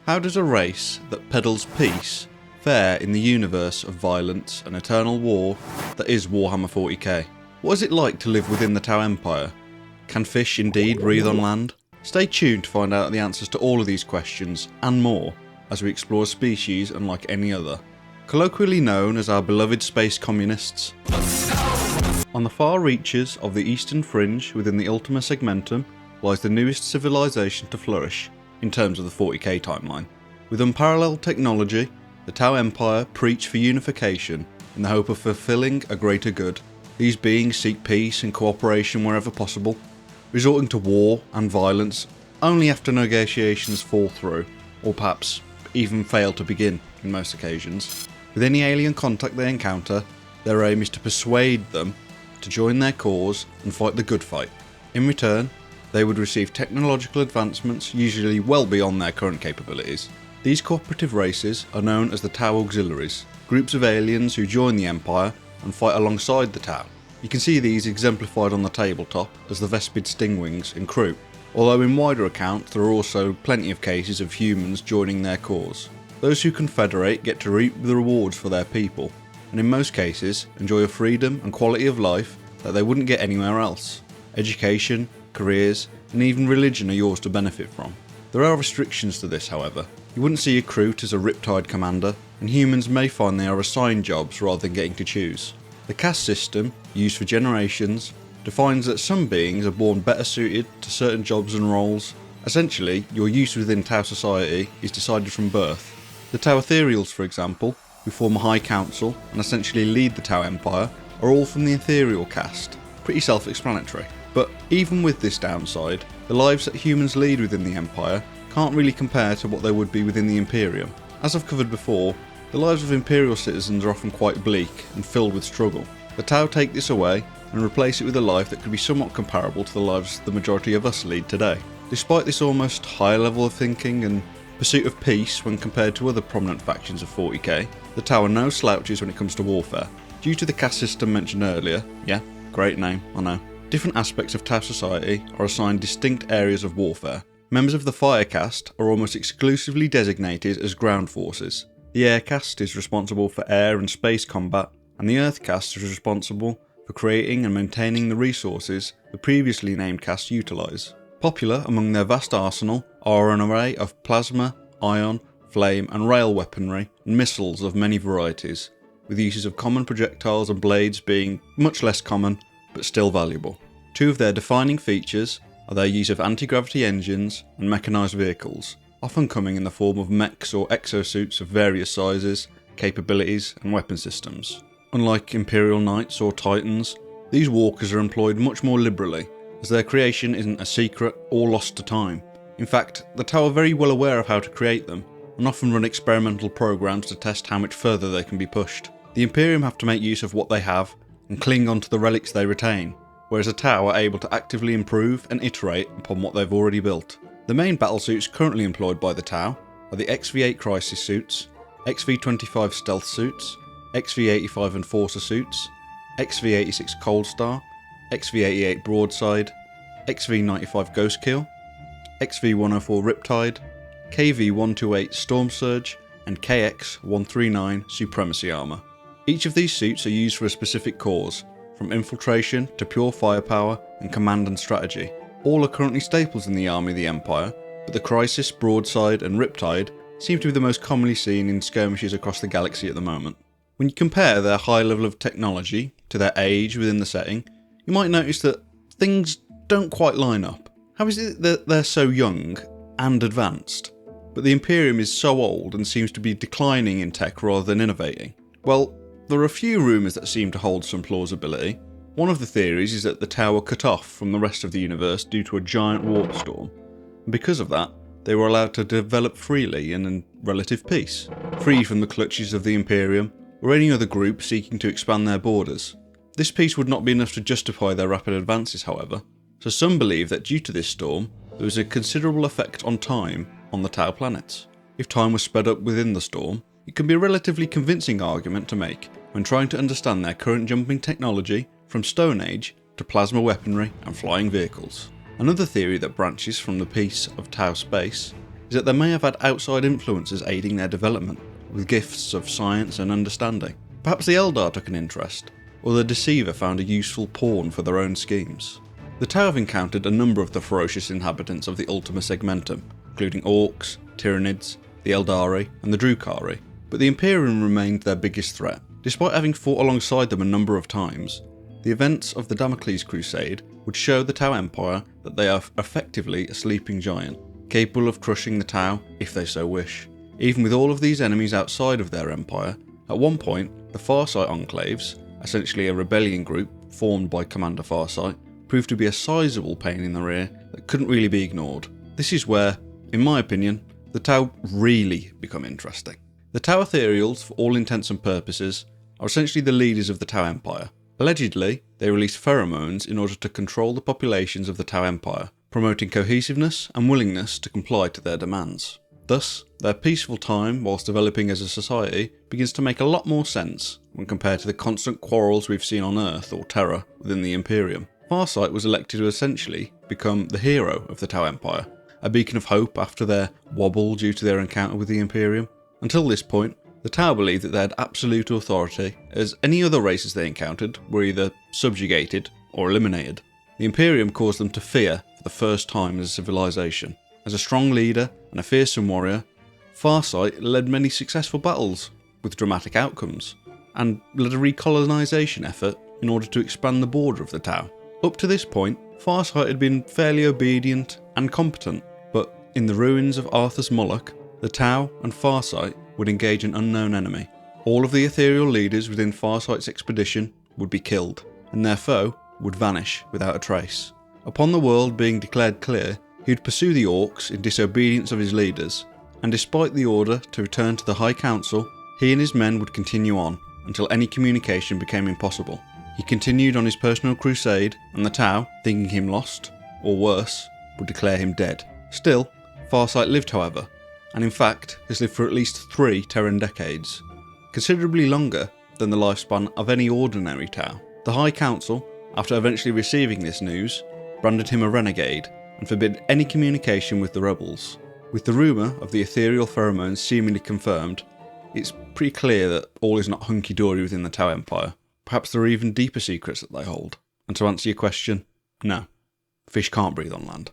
How does a race that peddles peace fare in the universe of violence and eternal war that is Warhammer 40k? What is it like to live within the Tau Empire? Can fish indeed breathe on land? Stay tuned to find out the answers to all of these questions and more as we explore a species unlike any other, colloquially known as our beloved space communists. On the far reaches of the eastern fringe within the Ultima Segmentum lies the newest civilization to flourish in terms of the 40k timeline. With unparalleled technology, the Tau Empire preach for unification in the hope of fulfilling a greater good. These beings seek peace and cooperation wherever possible, resorting to war and violence only after negotiations fall through, or perhaps even fail to begin in most occasions. With any alien contact they encounter, their aim is to persuade them to join their cause and fight the good fight. In return, they would receive technological advancements usually well beyond their current capabilities. These cooperative races are known as the Tau Auxiliaries, groups of aliens who join the Empire and fight alongside the Tau. You can see these exemplified on the tabletop as the Vespid Stingwings and crew, although in wider accounts there are also plenty of cases of humans joining their cause. Those who confederate get to reap the rewards for their people, and in most cases enjoy a freedom and quality of life that they wouldn't get anywhere else. Education, careers, and even religion are yours to benefit from. There are restrictions to this, however. You wouldn't see a Kroot as a Riptide commander, and humans may find they are assigned jobs rather than getting to choose. The caste system, used for generations, defines that some beings are born better suited to certain jobs and roles. Essentially, your use within Tau society is decided from birth. The Tau Ethereals, for example, who form a high council and essentially lead the Tau Empire, are all from the Ethereal caste. Pretty self-explanatory. But even with this downside, the lives that humans lead within the Empire can't really compare to what they would be within the Imperium. As I've covered before, the lives of Imperial citizens are often quite bleak and filled with struggle. The Tau take this away and replace it with a life that could be somewhat comparable to the lives the majority of us lead today. Despite this almost higher level of thinking and pursuit of peace when compared to other prominent factions of 40k, the Tau are no slouches when it comes to warfare. Due to the caste system mentioned earlier, yeah, great name, I know, different aspects of Tau society are assigned distinct areas of warfare. Members of the Fire Caste are almost exclusively designated as ground forces. The Air Caste is responsible for air and space combat, and the Earth Caste is responsible for creating and maintaining the resources the previously named castes utilise. Popular among their vast arsenal are an array of plasma, ion, flame and rail weaponry and missiles of many varieties, with uses of common projectiles and blades being much less common but still valuable. Two of their defining features are their use of anti-gravity engines and mechanised vehicles, often coming in the form of mechs or exosuits of various sizes, capabilities and weapon systems. Unlike Imperial Knights or Titans, these walkers are employed much more liberally, as their creation isn't a secret or lost to time. In fact, the Tau are very well aware of how to create them, and often run experimental programs to test how much further they can be pushed. The Imperium have to make use of what they have and cling on to the relics they retain, whereas the Tau are able to actively improve and iterate upon what they've already built. The main battlesuits currently employed by the Tau are the XV8 Crisis suits, XV25 Stealth suits, XV85 Enforcer suits, XV86 Cold Star, XV88 Broadside, XV95 Ghost Kill, XV104 Riptide, KV128 Storm Surge, and KX139 Supremacy Armour. Each of these suits are used for a specific cause, from infiltration to pure firepower and command and strategy. All are currently staples in the army of the Empire, but the Crisis, Broadside and Riptide seem to be the most commonly seen in skirmishes across the galaxy at the moment. When you compare their high level of technology to their age within the setting, you might notice that things don't quite line up. How is it that they're so young and advanced, but the Imperium is so old and seems to be declining in tech rather than innovating? Well, there are a few rumours that seem to hold some plausibility. One of the theories is that the Tau were cut off from the rest of the universe due to a giant warp storm, and because of that, they were allowed to develop freely and in relative peace, free from the clutches of the Imperium or any other group seeking to expand their borders. This peace would not be enough to justify their rapid advances, however, so some believe that due to this storm, there was a considerable effect on time on the Tau planets. If time was sped up within the storm, it can be a relatively convincing argument to make when trying to understand their current jumping technology from Stone Age to plasma weaponry and flying vehicles. Another theory that branches from the peace of Tau space is that they may have had outside influences aiding their development, with gifts of science and understanding. Perhaps the Eldar took an interest, or the Deceiver found a useful pawn for their own schemes. The Tau have encountered a number of the ferocious inhabitants of the Ultima Segmentum, including Orcs, Tyranids, the Eldari and the Drukhari, but the Imperium remained their biggest threat. Despite having fought alongside them a number of times, the events of the Damocles Crusade would show the Tau Empire that they are effectively a sleeping giant, capable of crushing the Tau if they so wish. Even with all of these enemies outside of their empire, at one point the Farsight Enclaves, essentially a rebellion group formed by Commander Farsight, proved to be a sizable pain in the rear that couldn't really be ignored. This is where, in my opinion, the Tau really become interesting. The Tau Ethereals, for all intents and purposes, are essentially the leaders of the Tau Empire. Allegedly, they release pheromones in order to control the populations of the Tau Empire, promoting cohesiveness and willingness to comply to their demands. Thus, their peaceful time whilst developing as a society begins to make a lot more sense when compared to the constant quarrels we've seen on Earth or Terra within the Imperium. Farsight was elected to essentially become the hero of the Tau Empire, a beacon of hope after their wobble due to their encounter with the Imperium. Until this point, the Tau believed that they had absolute authority, as any other races they encountered were either subjugated or eliminated. The Imperium caused them to fear for the first time as a civilization. As a strong leader and a fearsome warrior, Farsight led many successful battles with dramatic outcomes, and led a recolonisation effort in order to expand the border of the Tau. Up to this point, Farsight had been fairly obedient and competent, but in the ruins of Arthur's Moloch, the Tau and Farsight would engage an unknown enemy. All of the ethereal leaders within Farsight's expedition would be killed, and their foe would vanish without a trace. Upon the world being declared clear, he would pursue the Orcs in disobedience of his leaders, and despite the order to return to the High Council, he and his men would continue on until any communication became impossible. He continued on his personal crusade, and the Tau, thinking him lost, or worse, would declare him dead. Still, Farsight lived, however, and in fact has lived for at least 3 Terran decades, considerably longer than the lifespan of any ordinary Tau. The High Council, after eventually receiving this news, branded him a renegade and forbid any communication with the rebels. With the rumour of the ethereal pheromones seemingly confirmed, it's pretty clear that all is not hunky-dory within the Tau Empire. Perhaps there are even deeper secrets that they hold. And to answer your question, no, fish can't breathe on land.